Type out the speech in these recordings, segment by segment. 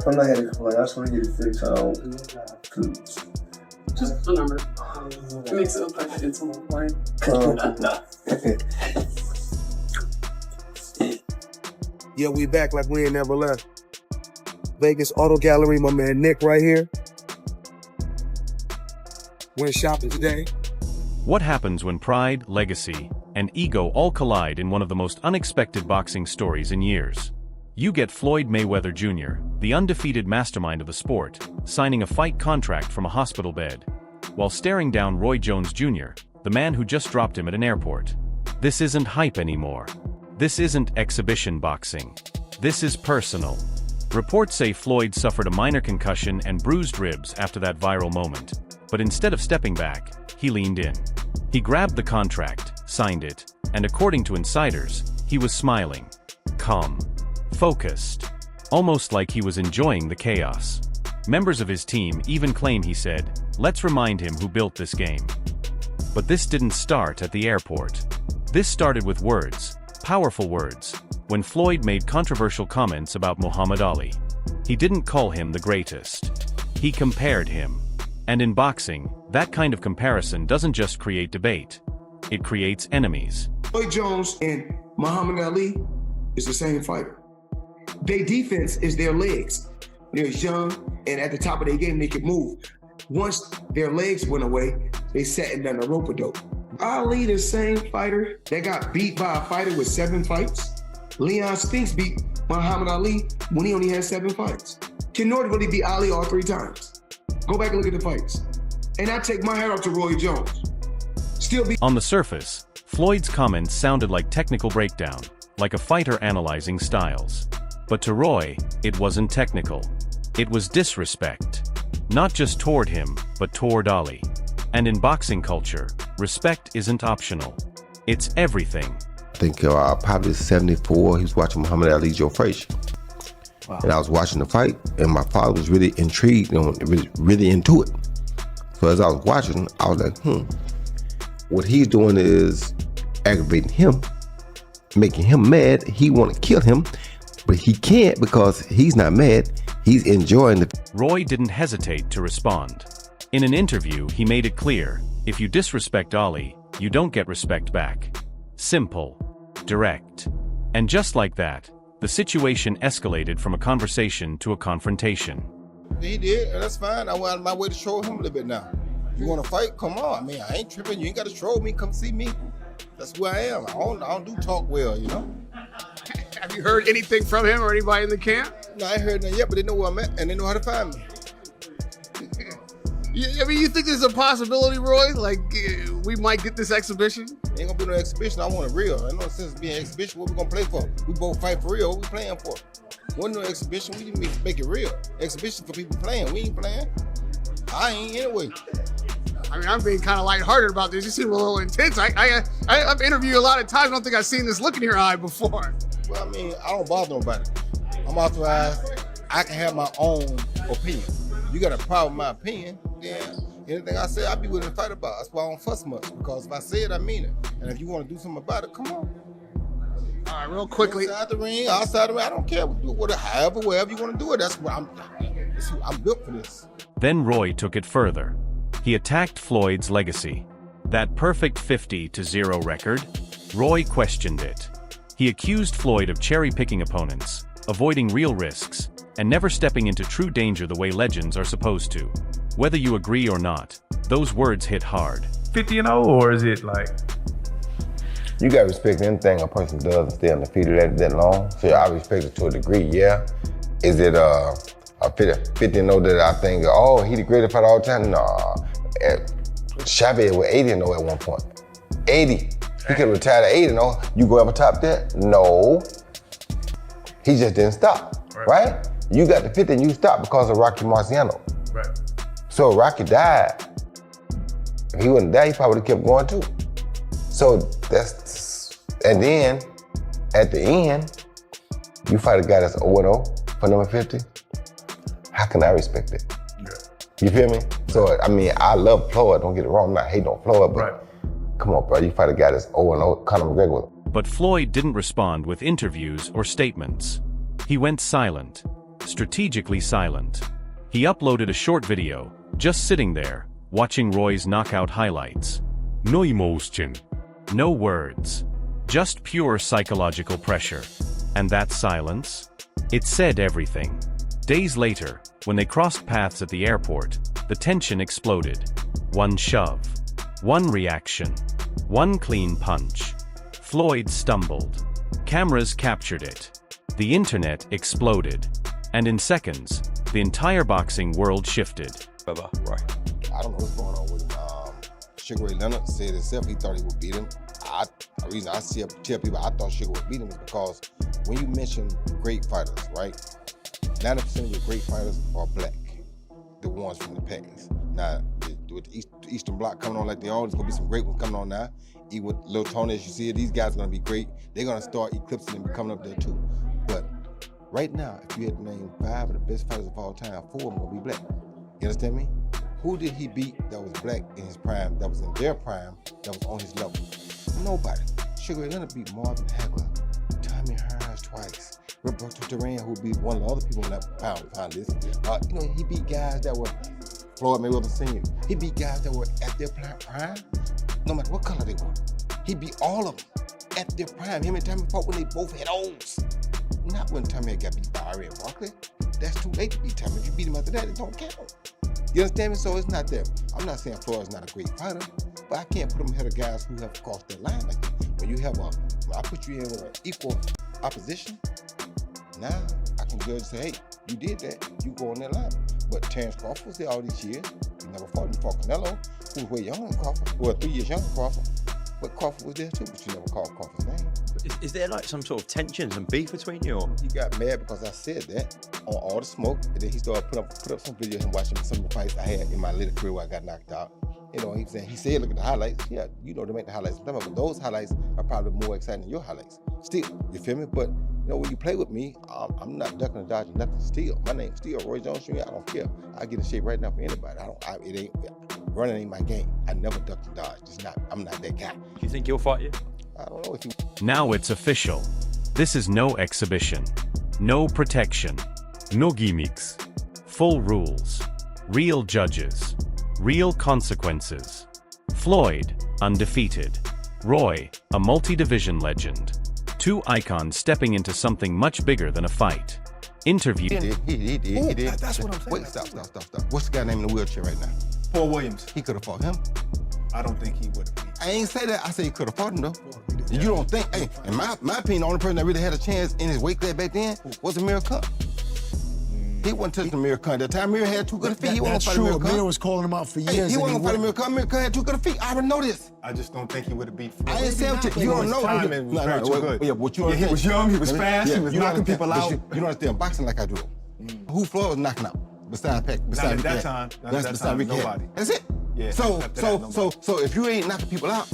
I'm not here to complain. I just want to get it fixed. I don't. Just remember, it makes it look like I did some complain. Yeah, we back like we ain't never left. Vegas Auto Gallery, my man Nick right here. Went shopping today. What happens when pride, legacy, and ego all collide in one of the most unexpected boxing stories in years? You get Floyd Mayweather Jr., the undefeated mastermind of the sport, signing a fight contract from a hospital bed, while staring down Roy Jones Jr., the man who just dropped him at an airport. This isn't hype anymore. This isn't exhibition boxing. This is personal. Reports say Floyd suffered a minor concussion and bruised ribs after that viral moment, but instead of stepping back, he leaned in. He grabbed the contract, signed it, and according to insiders, he was smiling, calm, focused, almost like he was enjoying the chaos. Members of his team even claim he said, "Let's remind him who built this game." But this didn't start at the airport. This started with words, powerful words, when Floyd made controversial comments about Muhammad Ali. He didn't call him the greatest. He compared him. And in boxing, that kind of comparison doesn't just create debate. It creates enemies. Roy Jones and Muhammad Ali is the same fighter. Their defense is their legs. They're young, and at the top of their game, they can move. Once their legs went away, they sat and done a rope-a-dope. Ali, the same fighter that got beat by a fighter with 7 fights. Leon Spinks beat Muhammad Ali when he only had 7 fights. Can Norton really beat Ali all 3 times? Go back and look at the fights. And I take my hat off to Roy Jones. On the surface, Floyd's comments sounded like technical breakdown, like a fighter analyzing styles. But to Roy, it wasn't technical. It was disrespect. Not just toward him, but toward Ali. And in boxing culture, respect isn't optional. It's everything. I think probably 74, he was watching Muhammad Ali, Joe Frazier. Wow. And I was watching the fight, and my father was really intrigued and really into it. So as I was watching, I was like, what he's doing is aggravating him, making him mad. He want to kill him, but he can't because he's not mad. He's enjoying the... Roy didn't hesitate to respond. In an interview, he made it clear, if you disrespect Ali, you don't get respect back. Simple. Direct. And just like that, the situation escalated from a conversation to a confrontation. He did, and that's fine. I went out of my way to troll him a little bit now. You want to fight? Come on. I mean, I ain't tripping. You ain't got to troll me. Come see me. That's who I am. I don't do talk well, you know? Have you heard anything from him or anybody in the camp? No, I ain't heard nothing yet, but they know where I'm at, and they know how to find me. I mean, you think there's a possibility, Roy? Like, we might get this exhibition? Ain't gonna be no exhibition. I want it real. Ain't no sense being exhibition. What we gonna play for? We both fight for real. What we playing for? Wasn't no exhibition. We didn't make it real. Exhibition for people playing. We ain't playing. I ain't anyway. I mean, I'm being kind of lighthearted about this. You seem a little intense. I've interviewed you a lot of times. I don't think I've seen this look in your eye before. Well, I mean, I don't bother nobody. I'm authorized. I can have my own opinion. You got a problem with my opinion, then anything I say, I'll be willing to fight about. That's why I don't fuss much, because if I say it, I mean it. And if you want to do something about it, come on. All right, real quickly. Inside the ring, outside the ring, I don't care. We do whatever, however, wherever you want to do it. That's what I'm built for this. Then Roy took it further. He attacked Floyd's legacy. That perfect 50-0 record? Roy questioned it. He accused Floyd of cherry-picking opponents, avoiding real risks, and never stepping into true danger the way legends are supposed to. Whether you agree or not, those words hit hard. 50-0, or is it like... You gotta respect anything a person does and stay undefeated that long. So I respect it to a degree, yeah. Is it a 50-0 that I think, oh, he the greatest fighter all the time? Nah. Chavez was 80-0 at one point. 80. He could have retired at 80-0. You go ever top that? No. He just didn't stop, right? You got the 50 and you stopped because of Rocky Marciano. Right. So Rocky died. If he wouldn't die, he probably would have kept going too. So and then at the end, you fight a guy that's 0-0 for number 50. How can I respect it? Yeah. You feel me? So, I mean, I love Floyd, don't get it wrong, I'm not hating on Floyd, but come on, bro, you fight a guy that's 0-0, Conor McGregor. But Floyd didn't respond with interviews or statements. He went silent. strategically silent. He uploaded a short video, just sitting there, watching Roy's knockout highlights. No emotion. No words. Just pure psychological pressure. And that silence? It said everything. Days later, when they crossed paths at the airport, the tension exploded. One shove. One reaction. One clean punch. Floyd stumbled. Cameras captured it. The internet exploded. And in seconds, the entire boxing world shifted. Right. I don't know what's going on with him. Sugar Ray Leonard said himself he thought he would beat him. The reason I tell people I thought Sugar would beat him is because when you mention great fighters, right? 90% of your great fighters are black, the ones from the past. Now, with the Eastern Bloc coming on like they are, there's gonna be some great ones coming on now. Even with Lil Tony, as you see it, these guys are gonna be great. They're gonna start eclipsing and coming up there too. But right now, if you had to name 5 of the best fighters of all time, 4 of them gonna be black. You understand me? Who did he beat that was black in his prime, that was in their prime, that was on his level? Nobody. Sugar Ray Leonard beat Marvin Hagler, Tommy Hearns twice, Roberto Duran, who beat one of the other people on that pound list. He beat guys that were Floyd Mayweather Sr. He beat guys that were at their prime, no matter what color they were. He beat all of them at their prime. Him and Tommy fought when they both had O's. Not when Tommy got beat by Ari and Barkley. That's too late to beat Tommy. If you beat him after that, it don't count. You understand me? So it's not that. I'm not saying Floyd's not a great fighter, but I can't put him ahead of guys who have crossed that line like that. When I put you in with an equal opposition, now I can judge and say, hey, you did that, you go on that line. But Terrence Crawford was there all these years. He never fought. He fought Canelo, who was way younger than Crawford, well, 3 years younger than Crawford. But Crawford was there too, but you never called Crawford's name. Is there like some sort of tensions and beef between you? Or? He got mad because I said that on All the Smoke, and then he started put up some videos of him watching some of the fights I had in my little career where I got knocked out. He said, look at the highlights. Yeah, they make the highlights. But those highlights are probably more exciting than your highlights. Still, you feel me? But when you play with me, I'm not ducking or dodging nothing. Still, my name's still Roy Jones Jr. I don't care. I get in shape right now for anybody. Running ain't my game. I never duck and dodge. I'm not that guy. Do you think he'll fight you? I don't know if he. Now it's official. This is no exhibition. No protection. No gimmicks. Full rules. Real judges. Real consequences. Floyd, undefeated. Roy, a multi-division legend. 2 icons stepping into something much bigger than a fight. Interview. He did. That's what I'm saying. Wait, stop. What's the guy named in the wheelchair right now? Paul Williams. He could have fought him. I don't think he would have. I ain't say that. I say he could have fought him though. You don't think? Hey, in my opinion, the only person that really had a chance in his weight class back then was Amir Khan. He wasn't touching Amir Khan. That time Amir had 2 good feet. He wasn't fighting Amir Khan. Amir was calling him out for years. He wasn't fighting Amir Khan. Amir Khan had 2 good feet. I already know this. I just don't think he would have beat Floyd. I ain't saying you don't know. Timing was very too good. Yeah, what you he was young. He was fast. He was knocking people out. You don't understand boxing like I do. Who Floyd was knocking out? Besides Pac. Not at that time. Nobody. That's it. Yeah. So if you ain't knocking people out,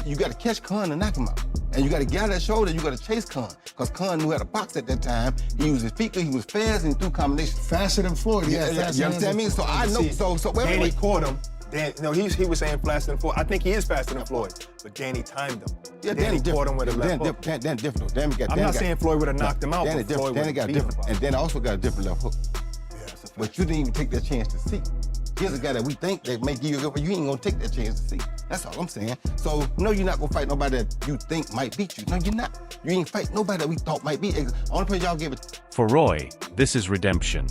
you got to catch Khan and knock him out. And you got to get out that shoulder, you got to chase Khan. Because Khan knew how to box at that time. He used his feet, he was fast and he threw combinations. Faster than Floyd. Yeah, you understand me? So I know, Danny caught him. He was saying faster than Floyd. I think he is faster than Floyd, but Danny timed him. Yeah, Danny caught him with a left hook. Danny different though. I'm not saying Floyd would have knocked him out, Danny but Floyd Danny got different. And Danny also got a different left hook. Yeah, but you didn't even take that chance to see. Here's a guy that we think that may give you a good, but you ain't gonna take that chance to see. That's all I'm saying. So, no, you're not gonna fight nobody that you think might beat you. No, you're not. You ain't fight nobody that we thought might beat. Only person y'all give it. For Roy, this is redemption.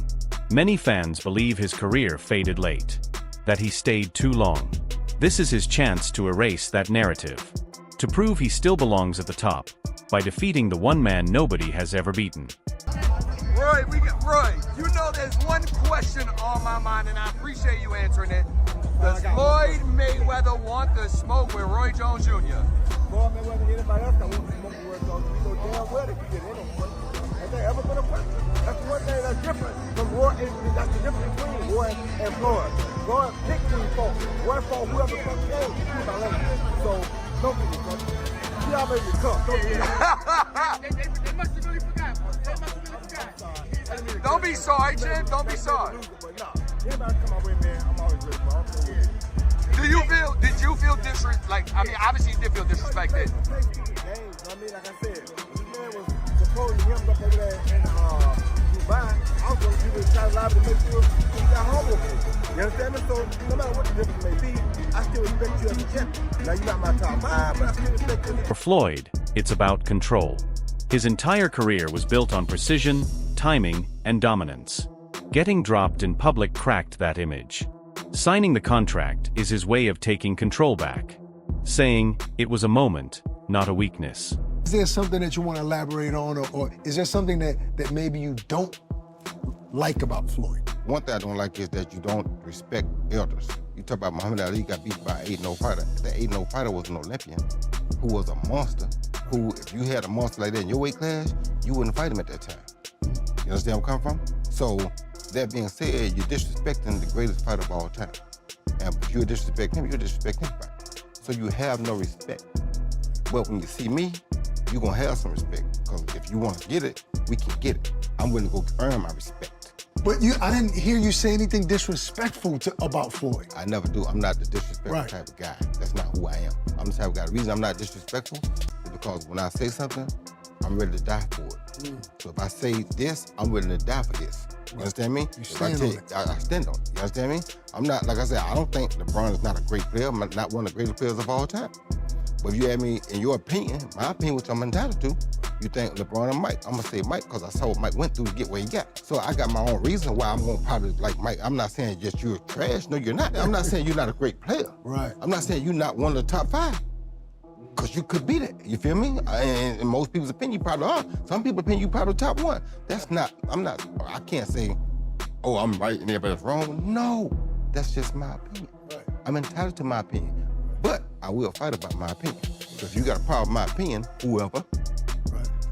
Many fans believe his career faded late, that he stayed too long. This is his chance to erase that narrative, to prove he still belongs at the top, by defeating the one man nobody has ever beaten. Roy, you know there's one question on my mind, and I appreciate you answering it. Does Floyd Mayweather want the smoke with Roy Jones Jr.? Floyd Mayweather, anybody else that wants to smoke with Roy Jones, you know damn well that you get in on. Has there ever been a question? That's the one thing that's different from Roy. That's the difference between Roy and Floyd. Roy picked who he fought. Roy fought whoever fuck came. Excuse my language. So, don't get me fucked. See how made me tough. Don't get me They must have really forgot. They must have really forgot. Don't be sorry, Jim. Don't be sorry. Did you feel disrespected? Like, I mean, obviously you did feel disrespected. I mean, like I said, this man was supposed to him up over there and goodbye, I was going to do the shot live to make sure he got home okay. You understand me? So no matter what the difference may be, I still respect you as a champion. Now you're not my top 5, but I still respect you. For Floyd, it's about control. His entire career was built on precision, timing, and dominance. Getting dropped in public cracked that image. Signing the contract is his way of taking control back, saying it was a moment, not a weakness. Is there something that you want to elaborate on, or is there something that maybe you don't like about Floyd? One thing I don't like is that you don't respect elders. You talk about Muhammad Ali got beat by an 8-0 fighter. That 8-0 fighter was an Olympian who was a monster, who, if you had a monster like that in your weight class, you wouldn't fight him at that time. You understand where I'm coming from? So, that being said, you're disrespecting the greatest fighter of all time. And if you disrespect him, you're disrespecting everybody. So you have no respect. But when you see me, you're gonna have some respect. Because if you wanna get it, we can get it. I'm willing to go earn my respect. But I didn't hear you say anything disrespectful about Floyd. I never do. I'm not the disrespectful type of guy. That's not who I am. I'm the type of guy. The reason I'm not disrespectful is because when I say something, I'm ready to die for it. So if I say this, I'm willing to die for this. You understand me? You stand on it. I stand on it. You understand me? I'm not, like I said, I don't think LeBron is not a great player. I'm not one of the greatest players of all time. But if you ask me, in your opinion, my opinion, which I'm entitled to, you think LeBron or Mike. I'm gonna say Mike because I saw what Mike went through to get where he got. So I got my own reason why I'm gonna probably like Mike. I'm not saying just you're trash. No, you're not. I'm not saying you're not a great player. Right. I'm not saying you're not one of the top 5. Because you could be that, you feel me? And in most people's opinion, you probably are. Some people's opinion, you probably top 1. That's not, I can't say, oh, I'm right and everybody's wrong. No, that's just my opinion. Right. I'm entitled to my opinion, but I will fight about my opinion. So if you got a problem with my opinion, whoever,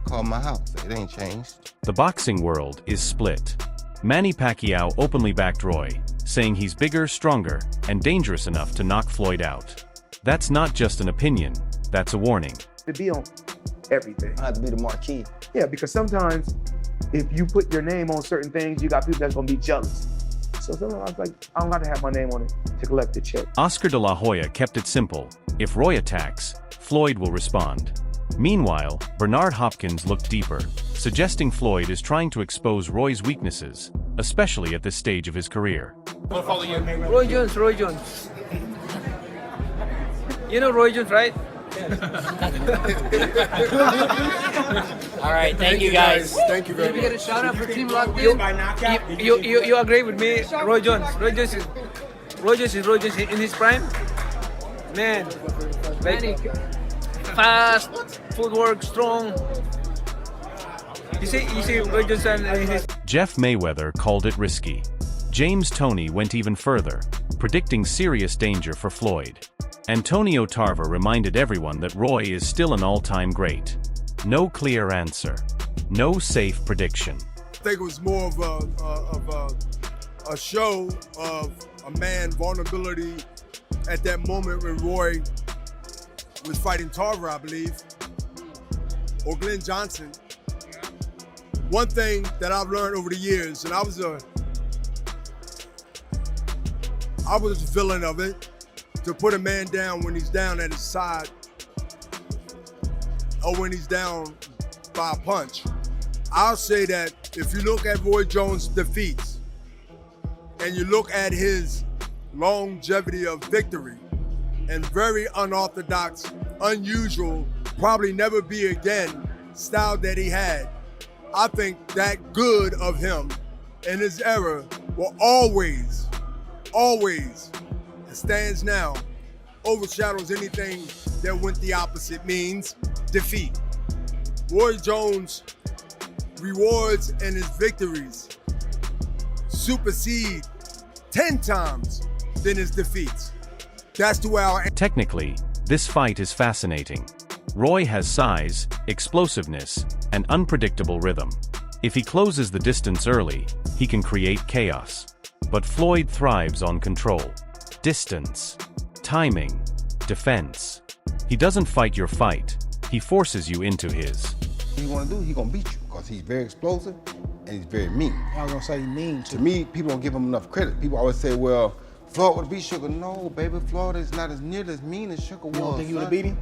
call my house. It ain't changed. The boxing world is split. Manny Pacquiao openly backed Roy, saying he's bigger, stronger, and dangerous enough to knock Floyd out. That's not just an opinion, that's a warning. To be on everything. I have to be the marquee. Yeah, because sometimes if you put your name on certain things, you got people that's gonna be jealous. So sometimes I don't have to have my name on it to collect the check. Oscar de la Hoya kept it simple. If Roy attacks, Floyd will respond. Meanwhile, Bernard Hopkins looked deeper, suggesting Floyd is trying to expose Roy's weaknesses, especially at this stage of his career. I'll follow you. Roy Jones. You know Roy Jones, right? All right, thank you guys. Thank you very much. Can we get a shout out for Team Locked In? You agree with me? Roy Jones. Roy Jones is in his prime. Man, like, fast, footwork, strong. You see Roy Jones and his... Jeff Mayweather called it risky. James Toney went even further, predicting serious danger for Floyd. Antonio Tarver reminded everyone that Roy is still an all-time great. No clear answer. No safe prediction. I think it was more of a show of a man vulnerability at that moment when Roy was fighting Tarver, I believe, or Glenn Johnson. One thing that I've learned over the years, and I was a villain of it, to put a man down when he's down at his side or when he's down by a punch. I'll say that if you look at Roy Jones' defeats and you look at his longevity of victory and very unorthodox, unusual, probably never be again style that he had, I think that good of him in his era will always, stands now, overshadows anything that went the opposite, means defeat. Roy Jones' rewards and his victories supersede 10 times than his defeats. That's the way I'll... Technically, this fight is fascinating. Roy has size, explosiveness, and unpredictable rhythm. If he closes the distance early, he can create chaos. But Floyd thrives on control, distance, timing, defense. He doesn't fight your fight, he forces you into his. What you want to do, he's going to beat you because he's very explosive and he's very mean. I was going to say mean to me, people don't give him enough credit. People always say, well, Floyd would beat Sugar. No, baby, Floyd is not as near as mean as Sugar was. You don't think he would have beat him?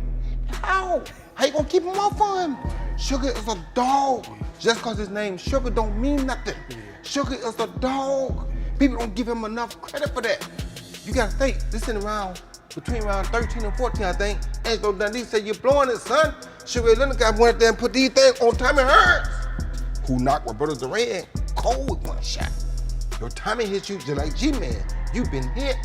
How? How you gonna keep him off on? Sugar is a dog. Just because his name Sugar don't mean nothing. Sugar is a dog. People don't give him enough credit for that. You gotta think, this in between around 13 and 14, I think. Angelo Dundee said, you're blowing it, son. Sugar Leonard guy went there and put these things on Tommy Hearns, who knocked Roberto Duran cold with one shot. Your Tommy hits you just like G-Man. You've been hit.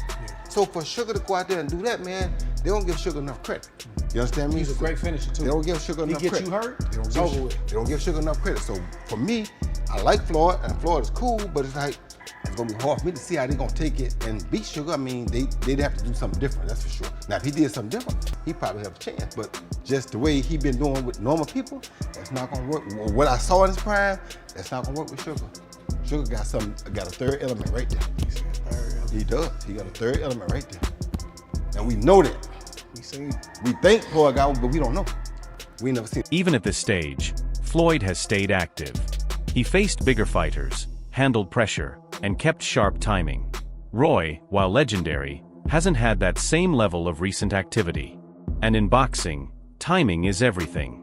So for Sugar to go out there and do that, man, they don't give Sugar enough credit. You understand me? He's a great finisher, too. They don't give Sugar enough credit. He get you hurt, They don't it's give, over with. They don't give Sugar enough credit. So for me, I like Floyd, and Floyd is cool, but it's like, it's gonna be hard for me to see how they're gonna take it and beat Sugar. I mean, they'd have to do something different, that's for sure. Now, if he did something different, he probably have a chance, but just the way he been doing with normal people, that's not gonna work. What I saw in his prime, that's not gonna work with Sugar. Sugar got a third element right there. He does, he got a third element right there. And we know that. We think Floyd got one, but we don't know. We never seen it. Even at this stage, Floyd has stayed active. He faced bigger fighters, handled pressure, and kept sharp timing. Roy, while legendary, hasn't had that same level of recent activity. And in boxing, timing is everything.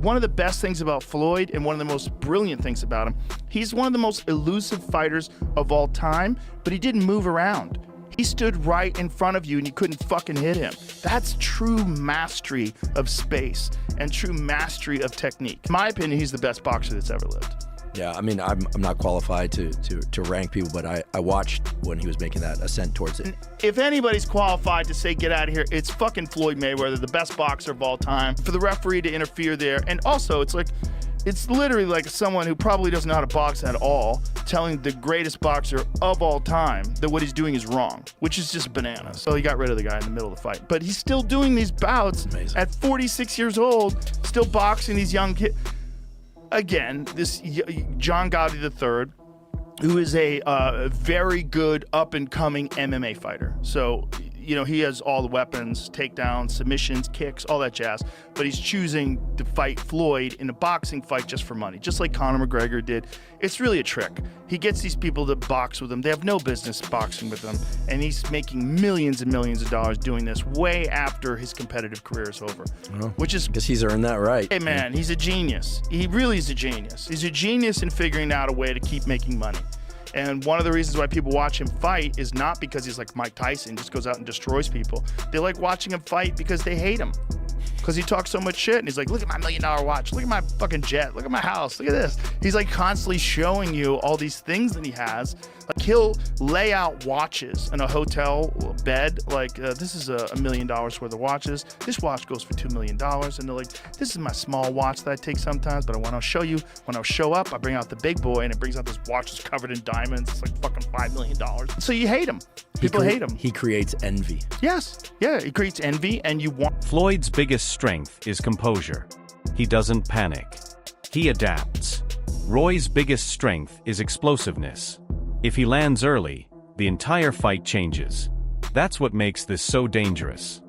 One of the best things about Floyd, and one of the most brilliant things about him, he's one of the most elusive fighters of all time, but he didn't move around. He stood right in front of you and you couldn't fucking hit him. That's true mastery of space and true mastery of technique. In my opinion, he's the best boxer that's ever lived. Yeah, I mean, I'm not qualified to rank people, but I watched when he was making that ascent towards it. If anybody's qualified to say get out of here, it's fucking Floyd Mayweather, the best boxer of all time. For the referee to interfere there, and also it's literally like someone who probably doesn't know how to box at all telling the greatest boxer of all time that what he's doing is wrong, which is just bananas. So he got rid of the guy in the middle of the fight. But he's still doing these bouts at 46 years old, still boxing these young kids. Again, this John Gotti III, who is a very good up-and-coming MMA fighter. So, you know, he has all the weapons, takedowns, submissions, kicks, all that jazz. But he's choosing to fight Floyd in a boxing fight just for money, just like Conor McGregor did. It's really a trick. He gets these people to box with him. They have no business boxing with him. And he's making millions and millions of dollars doing this way after his competitive career is over. Which is... Because he's earned that right. Hey, man, he's a genius. He really is a genius. He's a genius in figuring out a way to keep making money. And one of the reasons why people watch him fight is not because he's like Mike Tyson, just goes out and destroys people. They like watching him fight because they hate him. Because he talks so much shit and he's like, look at my $1 million watch, look at my fucking jet, look at my house, look at this. He's like constantly showing you all these things that he has. Like he'll lay out watches in a hotel bed, like this is $1 million worth of watches. This watch goes for $2 million. And they're like, this is my small watch that I take sometimes, but I want to show you, when I show up, I bring out the big boy and it brings out this watch that's covered in diamonds. It's like fucking $5 million. So you hate him. People hate him. He creates envy. Yes. Yeah, he creates envy and you want... Floyd's biggest strength is composure. He doesn't panic. He adapts. Roy's biggest strength is explosiveness. If he lands early, the entire fight changes. That's what makes this so dangerous.